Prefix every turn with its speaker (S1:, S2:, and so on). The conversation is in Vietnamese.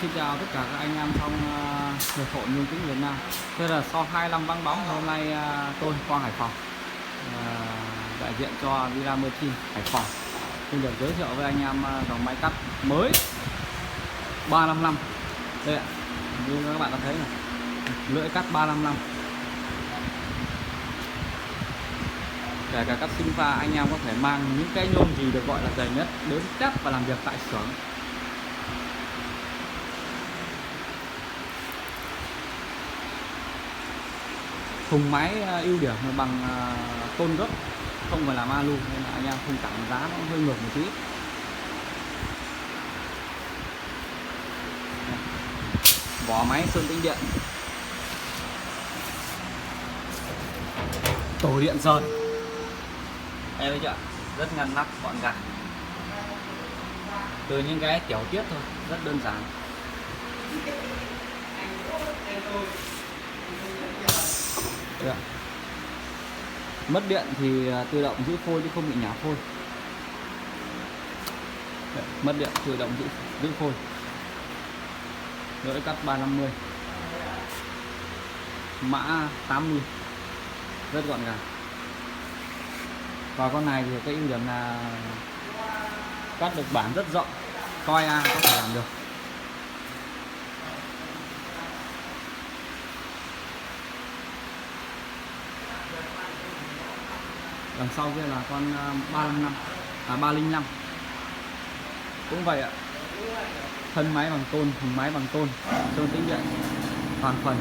S1: Xin chào tất cả các anh em trong hiệp hội nhôm kính Việt Nam. Thế là sau 25 vắng bóng hôm nay tôi Quang Hải Phòng đại diện cho Villa Merchant Hải Phòng xin được giới thiệu với anh em dòng máy cắt mới 355. Đây ạ, như các bạn có thấy này, lưỡi cắt 355. Kể cả cắt sinh pha, anh em có thể mang những cái nhôm gì được gọi là dày nhất đến test và làm việc tại xưởng. Thùng máy ưu điểm là bằng tôn gốc, không phải làm alu nên là anh em không cảm giá nó hơi ngược một tí. Vỏ máy sơn tĩnh điện, tổ điện sơn, em thấy chưa, rất ngăn nắp gọn gàng, từ những cái tiểu tiết thôi, rất đơn giản. Được. Mất điện thì tự động giữ phôi chứ không bị nhả phôi. Đấy, mất điện tự động giữ phôi. Lưỡi cắt 350, mã 80, rất gọn gàng. Và con này thì cái ưu điểm là cắt được bản rất rộng, coi ai có thể làm được. Đằng sau kia là con 305 cũng vậy ạ, thân máy bằng tôn, thùng máy bằng tôn, sơn tĩnh điện toàn phần.